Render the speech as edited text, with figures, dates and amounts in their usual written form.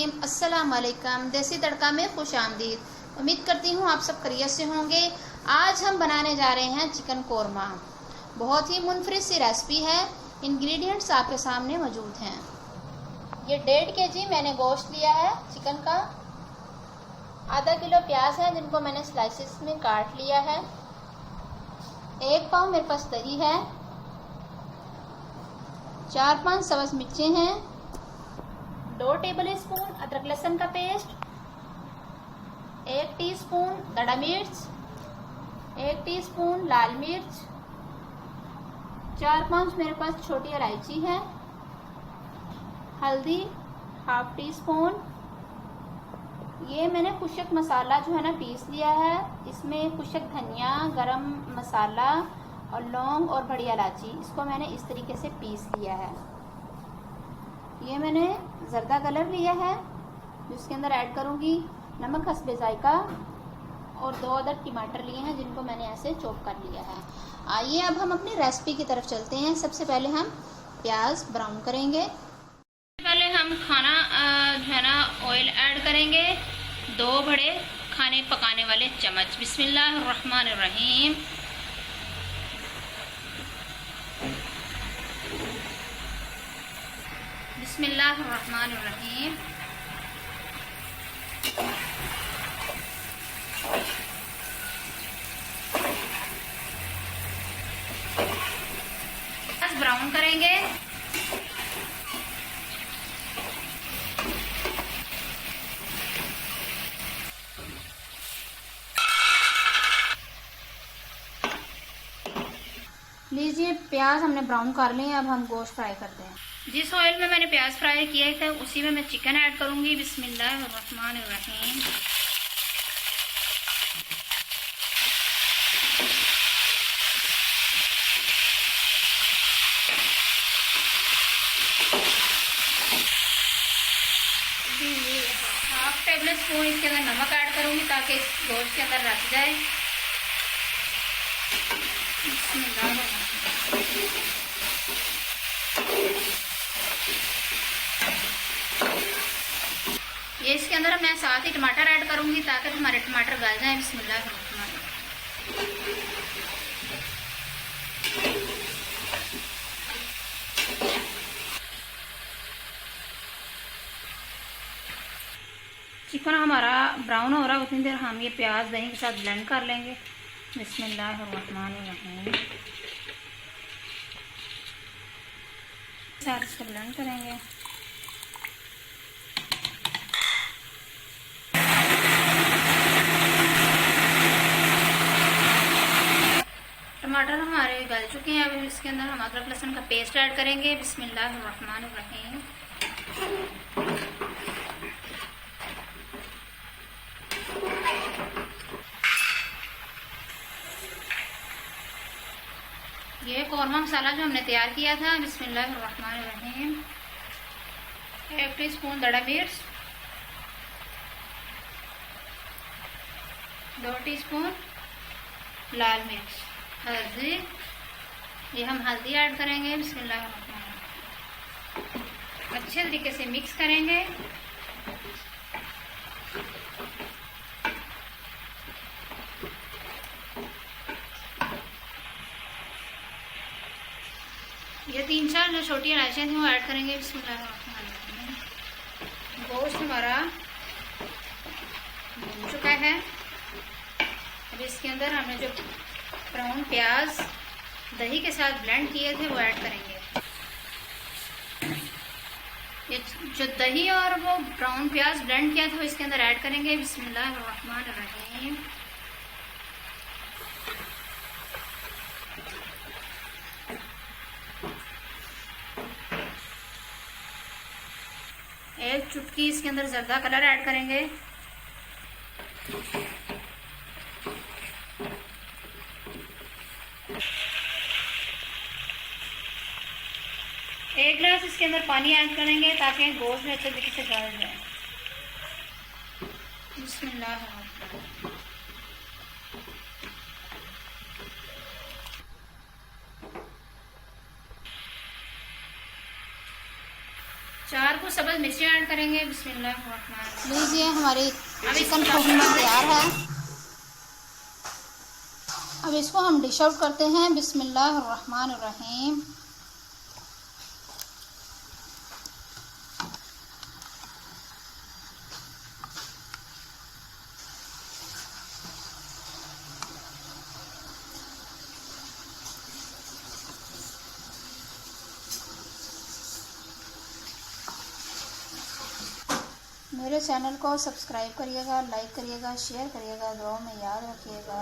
रहीम। अस्सलाम वालेकुम। देसी तड़का में खुश आमदीद। उम्मीद करती हूँ आप सब खैरियत से होंगे। आज हम बनाने जा रहे हैं चिकन कोरमा। बहुत ही मुनफरिद सी रेसिपी है। इंग्रेडिएंट्स आपके सामने मौजूद हैं। ये 1.5 kg मैंने गोश्त लिया है चिकन का। आधा किलो प्याज है जिनको मैंने स्लाइसेस में काट लिया है। 1 पाव मेरे पास दही है। 4-5 सब्ज़ मिर्चें हैं। 2 टेबल स्पून अदरक लहसुन का पेस्ट, 1 टीस्पून दड़ा मिर्च, 1 टीस्पून लाल मिर्च, 4-5 मेरे पास छोटी इलायची है। हल्दी ½ टीस्पून। ये मैंने कुशक मसाला जो है ना पीस लिया है। इसमें कुशक धनिया, गरम मसाला और लौंग और बड़ी इलायची, इसको मैंने इस तरीके से पीस लिया है। ये मैंने जर्दा कलर लिया है जिसके अंदर ऐड करूंगी नमक हस्बे जायका, और 2 अदद टमाटर लिए हैं जिनको मैंने ऐसे चॉप कर लिया है। आइए अब हम अपनी रेसिपी की तरफ चलते हैं। सबसे पहले हम प्याज ब्राउन करेंगे। पहले हम खाना जो है ना ऑयल ऐड करेंगे, 2 बड़े खाने पकाने वाले चम्मच। बिस्मिल्लाहिर्रहमानिर्रहीम। बिस्मिल्लाहिर्रहमानिर्रहीम। प्याज ब्राउन करेंगे। लीजिए प्याज हमने ब्राउन कर लिए। अब हम गोश्त फ्राई करते हैं। जिस ऑयल में मैंने प्याज फ्राई किया था उसी में मैं चिकन ऐड करूंगी। बिस्मिल्लाहिर्रहमानिर्रहीम। ½ टेबल स्पून इसके अंदर नमक ऐड करूंगी ताकि इस गोश्त के अंदर रच जाए। ये इसके अंदर मैं साथ ही टमाटर ऐड करूंगी ताकि हमारे टमाटर गल जाएं। बिस्मिल्लाहिर्रहमानिर्रहीम। चिकन हमारा ब्राउन हो रहा है, उतनी देर हम ये प्याज दही के साथ ब्लेंड कर लेंगे। बिस्मिल्लाहिर्रहमानिर्रहीम। साथ इसको ब्लेंड करेंगे। टमाटर हमारे गल चुके हैं। अब इसके अंदर हम अदरक लहसुन का पेस्ट ऐड करेंगे। बिस्मिल्लाहिर्रहमानिर्रहीम। ये कौरमा मसाला जो हमने तैयार किया था। बिस्मिल्लाहिर्रहमानिर्रहीम। 1 टीस्पून दड़ा मिर्च, 2 टीस्पून लाल मिर्च, हल्दी, ये हम हल्दी ऐड करेंगे। बिस्मिल्लाहिर्रहमानिर्रहीम। अच्छे तरीके से मिक्स करेंगे। ये 3-4 जो छोटी इलायचियाँ थी वो ऐड करेंगे। बिस्मिल्लाहिर्रहमानिर्रहीम। गोश्त हमारा भून चुका है। अब इसके अंदर हमने जो ब्राउन प्याज दही के साथ ब्लेंड किए थे वो ऐड करेंगे। ये जो दही और वो ब्राउन प्याज ब्लेंड किया था वो इसके अंदर ऐड करेंगे। बिस्मिल्लाहिर्रहमानिर्रहीम। एक चुटकी इसके अंदर जर्दा कलर ऐड करेंगे। एक गिलास इसके अंदर पानी ऐड करेंगे ताकि गोश्त में अच्छे तरीके से गल जाए। बिस्मिल्लाहिर्रहमानिर्रहीम। 4 को सब्ज़ बाद मिर्ची ऐड करेंगे। बिस्मिल्लाह। लीजिए हमारी चिकन कोरमा तैयार है। अब इसको हम डिश आउट करते हैं। बिस्मिल्लाहिर्रहमानिर्रहीम। मेरे चैनल को सब्सक्राइब करिएगा, लाइक करिएगा, शेयर करिएगा, दुआओं में याद रखिएगा।